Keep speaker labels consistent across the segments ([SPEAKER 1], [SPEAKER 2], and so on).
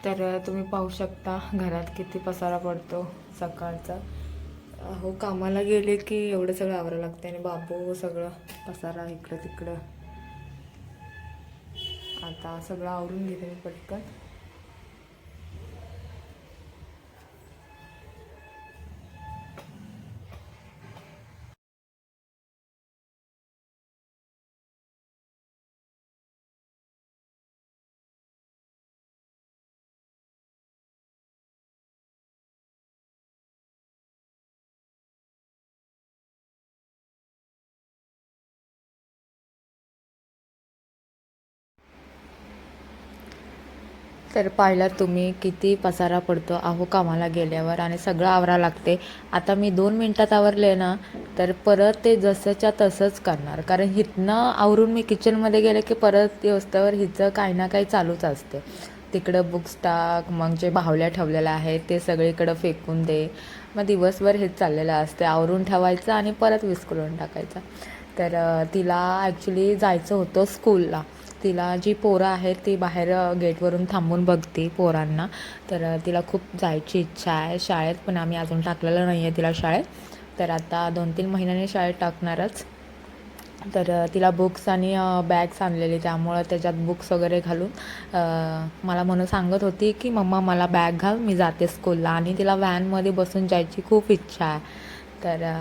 [SPEAKER 1] तर तुम्ही पाहू शकता घरात किती पसारा पडतो सकाळचा. हो, कामाला गेले की एवढं सगळं आवरावं लागतं आणि बाबू सगळं पसारा इकडं तिकडं. आता सगळं आवरून घेते मी पटकन. तर पाहिलं तुम्ही किती पसारा पडतो अहो कामाला गेल्यावर आणि सगळं आवरावं लागते. आता मी 2 मिनटात आवरले ना तर परत ते जसंच्या तसंच करणार, कारण इथनं आवरून मी किचनमध्ये गेले की परत व्यवस्थेवर हिचं काही ना काही चालूच असते. तिकडं बुक्स टाक, मग जे बाहुल्या ठेवलेल्या आहेत ते सगळीकडं फेकून दे. मग दिवसभर हेच चाललेलं असते, आवरून ठेवायचं आणि परत विस्कळून टाकायचं. तर तिला ॲक्च्युली जायचं होतं स्कूलला. तिला जी पोरं आहेत ती बाहेर गेटवरून थांबून बघते पोरांना. तर तिला खूप जायची इच्छा आहे शाळेत, पण आम्ही अजून टाकलेलं नाही आहे तिला शाळेत. तर आता 2-3 महिन्याने शाळेत टाकणारच. तर तिला बुक्स आणि बॅग्स आणलेली, त्यामुळं त्याच्यात बुक्स वगैरे घालून मला म्हणून सांगत होती की मम्मा मला बॅग घाल, मी जाते स्कूलला. आणि तिला व्हॅनमध्ये बसून जायची खूप इच्छा आहे. तर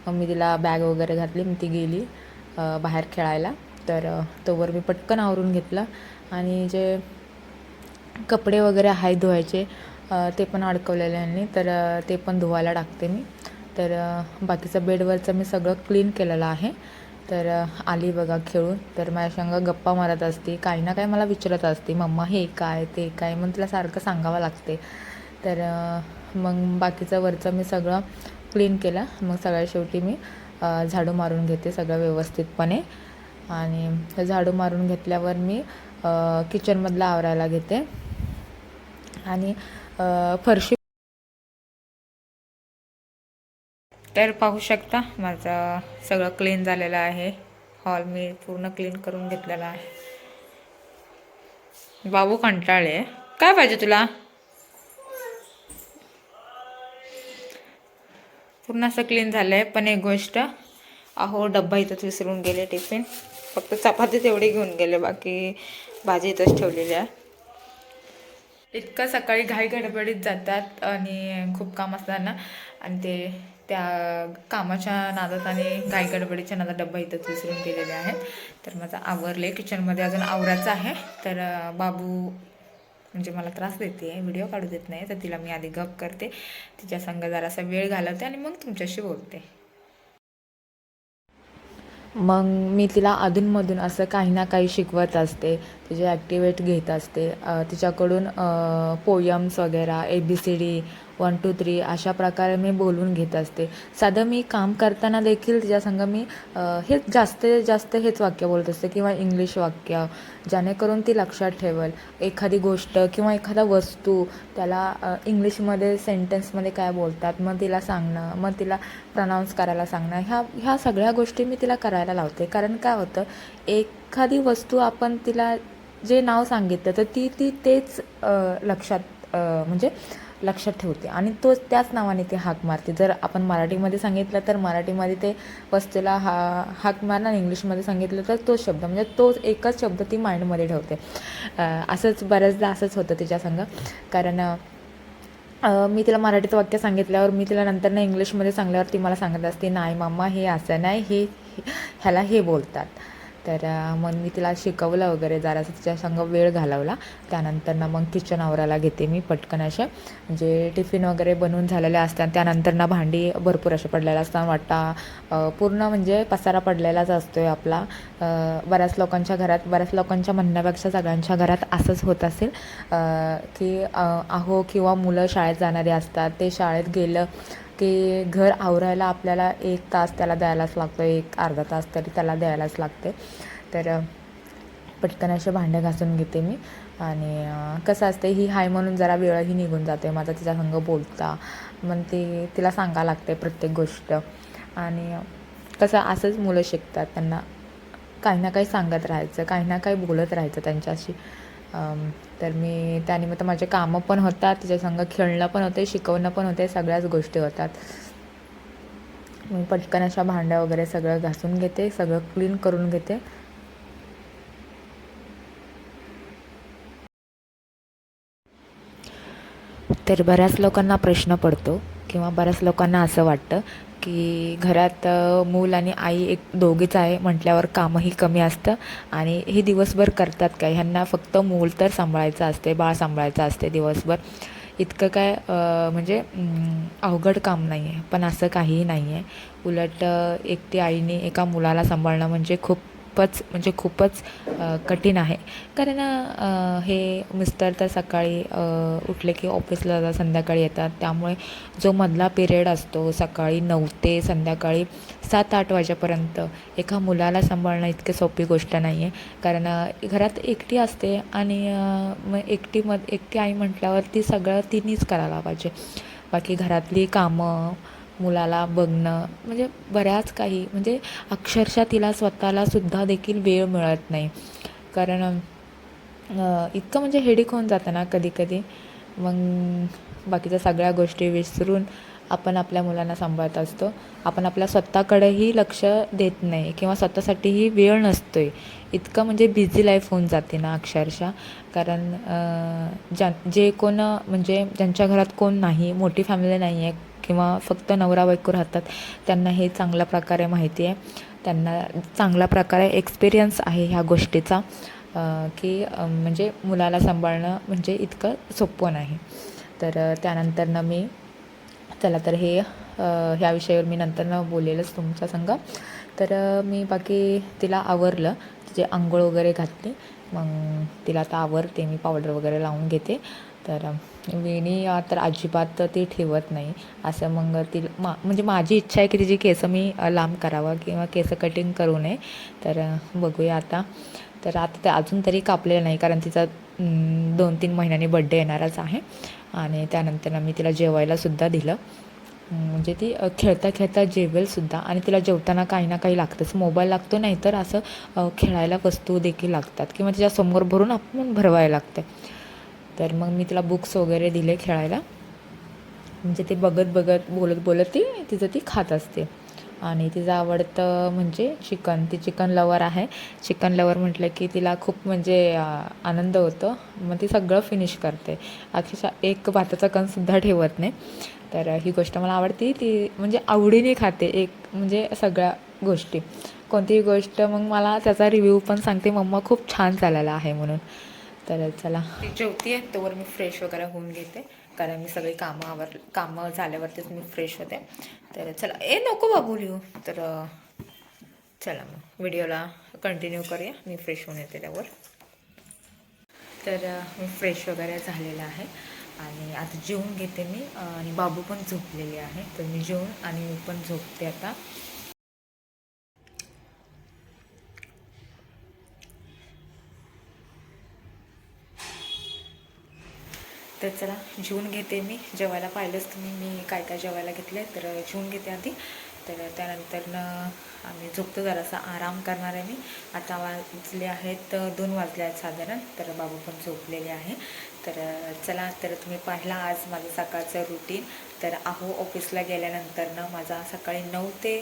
[SPEAKER 1] मग मी तिला बॅग वगैरे घातली, मी ती गेली बाहेर खेळायला. तर तोवर मी पटकन आवरून घेतलं आणि जे कपडे वगैरे आहेत धुवायचे ते पण अडकवलेले यांनी, तर ते पण धुवायला टाकते मी. तर बाकीचं बेडवरचं मी सगळं क्लीन केलेलं आहे. तर आली बघा खेळून, तर माझ्या संग गप्पा मारत असते, काही ना काही मला विचारत असते, मम्मा हे काय ते काय, मग तिला सारखं सांगावं लागते. तर मग बाकीचं वरचं मी सगळं क्लीन केलं. मग सगळ्यात शेवटी मी झाडू मारून घेते सगळं व्यवस्थितपणे. आणि झाडू मारून घेतल्यावर मी किचनमधलं आवरायला घेते आणि फरशी. तर पाहू शकता माझं सगळं क्लीन झालेलं आहे. हॉल मी पूर्ण क्लीन करून घेतलेला आहे. बाबू कंटाळे, काय पाहिजे तुला? पूर्ण असं क्लीन झालं आहे. पण एक गोष्ट, अहो डब्बा इथंच विसरून गेले, टिफिन फक्त चपाती तेवढी घेऊन गेले, बाकी भाजी इथंच ठेवलेली आहे. इतकं सकाळी घाई गडबडीत जातात आणि खूप काम असताना, आणि ते त्या कामाच्या नादात आणि घाई गडबडीच्या नादात डब्बा इथंच विसरून गेलेले आहेत. तर माझं आवरले, किचनमध्ये अजून आवरायचं आहे. तर बाबू म्हणजे मला त्रास देते, व्हिडिओ काढू देत नाही, तर तिला मी आधी गप करते, तिच्या संग जरासा वेळ घालवते आणि मग तुमच्याशी बोलते. मग मी तिला अधूनमधून असं काही ना काही शिकवत असते, तिचे ॲक्टिवेट घेत असते. तिच्याकडून पोयम्स वगैरे ABCD 1 2 3 अशा प्रकारे मी बोलून घेत असते. साधं मी काम करताना देखील तिच्यासंग मी हेच जास्तीत जास्त हेच वाक्य बोलत असते किंवा इंग्लिश वाक्य, जेणेकरून ती लक्षात ठेवेल. एखादी गोष्ट किंवा एखादा वस्तू त्याला इंग्लिशमध्ये सेंटेन्समध्ये काय बोलतात, मग तिला सांगणं, मग तिला प्रनाऊन्स करायला सांगणं, ह्या सगळ्या गोष्टी मी तिला करायला लावते. कारण काय होतं, एखादी वस्तू आपण तिला जे नाव सांगितलं तर ती तेच लक्षात म्हणजे लक्षात ठेवते आणि त्याच नावाने ती हाक मारते. जर आपण मराठीमध्ये सांगितलं तर मराठीमध्ये ते वस्तूला हाक मारणार, इंग्लिशमध्ये सांगितलं तर तोच शब्द, म्हणजे तोच एकच शब्द ती माइंडमध्ये ठेवते. असंच बऱ्याचदा असंच होतं तिच्यासंग. कारण मी तिला मराठीत वाक्य सांगितल्यावर मी तिला नंतर इंग्लिशमध्ये सांगल्यावर ती मला सांगत असते, नाही मम्मा हे असं नाही, ह्याला हे बोलतात. तर मग मी तिला शिकवलं वगैरे, जरासं तिच्यासंग वेळ घालवला. त्यानंतर मग किचन आवरायला घेते मी पटकन. असे म्हणजे टिफिन वगैरे बनवून झालेले असतात, त्यानंतर भांडी भरपूर असे पडलेले असतात, वाटा पूर्ण म्हणजे पसारा पडलेलाच असतो आहे आपला. बऱ्याच लोकांच्या म्हणण्यापेक्षा सगळ्यांच्या घरात असंच होत असेल की अहो किंवा मुलं शाळेत जाणारे असतात, ते शाळेत गेलं की घर आवरायला आपल्याला 1 तास त्याला द्यायलाच लागतो, 1 अर्धा तास तरी त्याला द्यायलाच लागते. तर पटकन असे भांडे घासून घेते मी. आणि कसं असते, ही हाय म्हणून जरा वेळही निघून जाते माझा तिच्यासंग बोलता. मग तिला सांगावं लागते प्रत्येक गोष्ट. आणि कसं असंच मुलं शिकतात, त्यांना काही ना काही सांगत राहायचं, काही ना काही बोलत राहायचं त्यांच्याशी. तर मी त्यानिमित्त माझे कामं पण होतात, तिच्यासंग खेळणं पण होते, शिकवणं पण होते, सगळ्याच गोष्टी होतात. मी पटकन अशा भांड्या वगैरे सगळं घासून घेते, सगळं क्लीन करून घेते. तर बऱ्याच लोकांना प्रश्न पडतो किंवा बऱ्याच लोकांना असं वाटतं की घरात मूल आणि आई एक दोघीच आहे म्हटल्यावर कामही कमी असतं आणि हे दिवसभर करतात काय, ह्यांना फक्त मूल तर सांभाळायचं असते, बाळ सांभाळायचं असते दिवसभर. इतकं काय म्हणजे अवघड काम नाही आहे. पण असं काहीही नाही आहे. उलट एकटी आईने एका मुलाला सांभाळणं म्हणजे खूपच कठीण आहे. कारण हे मिस्टर तर सकाळी उठले की ऑफिसला जातात, संध्याकाळी येतात. त्यामुळे जो मधला पिरियड असतो सकाळी 9 ते संध्याकाळी 7-8 वाजेपर्यंत एका मुलाला सांभाळणं इतकी सोपी गोष्ट नाही आहे. कारण घरात एकटी असते आणि मग एकटी आई म्हटल्यावर ती सगळं तिनेच करायला पाहिजे. बाकी घरातली कामं, मुलाला बघणं म्हणजे बऱ्याच काही म्हणजे अक्षरशः तिला स्वतःला सुद्धा देखील वेळ मिळत नाही. कारण इतकं म्हणजे हेडेक होऊन जातं ना कधी-कधी. मग बाकीच्या सगळ्या गोष्टी विसरून आपण आपल्या मुलांना सांभाळत असतो. आपण आपल्या स्वतःकडेही लक्ष देत नाही किंवा स्वतःसाठीही वेळ नसतो आहे. इतकं म्हणजे बिझी लाईफ होऊन जाते ना अक्षरशः. कारण जे कोण म्हणजे ज्यांच्या घरात कोण नाही, मोठी फॅमिली नाही आहे किंवा फक्त नवरा-बायको राहतात, त्यांना हे चांगल्या प्रकारे माहिती आहे. त्यांना चांगल्या प्रकारे एक्सपिरियन्स आहे ह्या गोष्टीचा. की म्हणजे मुलाला सांभाळणं म्हणजे इतकं सोपं नाही. तर त्यानंतरनं मी चला तर ह्या विषयावर मी नंतरनं बोलेलच तुमच्या संग. तर मी बाकी तिला आवरलं, तिचे अंघोळ वगैरे घातली. मग तिला आता आवरते, मी पावडर वगैरे लावून घेते. तर वेणी तर अजिबात ती ठेवत नाही. असं मग म्हणजे माझी इच्छा आहे की तिची केसं मी लांब करावं किंवा केसं कटिंग करू नये. तर बघूया आता. तर आता ते अजून तरी कापलेलं नाही कारण तिचा 2-3 महिन्यांनी बड्डे येणारच आहे. आणि त्यानंतर मी तिला जेवायलासुद्धा दिलं. म्हणजे ती खेळता खेळता जेवेलसुद्धा आणि तिला जेवताना काही ना काही लागतंच. मोबाईल लागतो, नाही तर असं खेळायला वस्तू देखील लागतात किंवा तिच्यासमोर भरून आपण भरवायला लागते. तर मग मी तिला बुक्स वगैरे दिले खेळायला. म्हणजे ते बघत बघत बोलत बोलत ती खात असते. आणि तिचं आवडतं म्हणजे चिकन. ती चिकन लवर आहे. चिकन लवर म्हटलं की तिला खूप म्हणजे आनंद होतो. मग ती सगळं फिनिश करते. अक्षरशः एक भाताचा कणसुद्धा ठेवत नाही. तर ही गोष्ट मला आवडते. ती म्हणजे आवडीने खाते म्हणजे सगळ्या गोष्टी. कोणतीही गोष्ट मग मला त्याचा रिव्ह्यू पण सांगते, मम्मा खूप छान झालेला आहे म्हणून. तर चला ती जेवती आहे तोवर मी फ्रेश वगैरे होऊन घेते. कारण मी सगळी कामं झाल्यावरतीच मी फ्रेश होते. तर चला नको बाबू लिहू. तर चला मग व्हिडिओला कंटिन्यू करूया. मी फ्रेश होऊन येते त्यावर. तर मी फ्रेश वगैरे झालेलं आहे आणि आता जेवून घेते मी आणि बाबू पण झोपलेले आहे. तर मी जेवून आणि मी पण झोपते आता. तर चला जेवून घेते मी. जेवायला पाहिलंच तुम्ही मी काय काय जेवायला घेतलं आहे. तर जेवून घेते आधी. तर त्यानंतरनं आम्ही झोपतो, जरासा आराम करणार आहे मी. आता वाजले आहेत 2 वाजले आहेत साधारण. तर बाबू पण झोपलेले आहे. तर चला तर तुम्ही पाहिला आज माझं सकाळचं रुटीन. तर ऑफिसला गेल्यानंतरनं माझा सकाळी 9 ते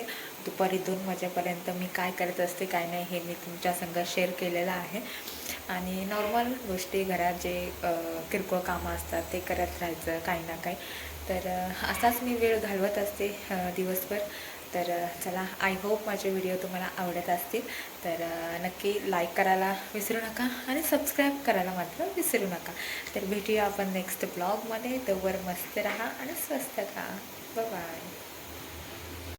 [SPEAKER 1] दुपारी 2 वाजेपर्यंत मी काय करत असते काय नाही हे मी तुमच्या संग शेअर केलेलं आहे. आणि नॉर्मल गोष्टी घरात जे किरकोळ कामं असतात ते करत राहायचं काही ना काही. तर असाच मी वेळ घालवत असते दिवसभर. तर चला आय होप माझे व्हिडिओ तुम्हाला आवडत असतील. तर नक्की लाईक करायला विसरू नका आणि सबस्क्राईब करायला मात्र विसरू नका. तर भेटूया आपण नेक्स्ट ब्लॉगमध्ये. तोवर मस्त राहा आणि स्वस्त राहा. बाय.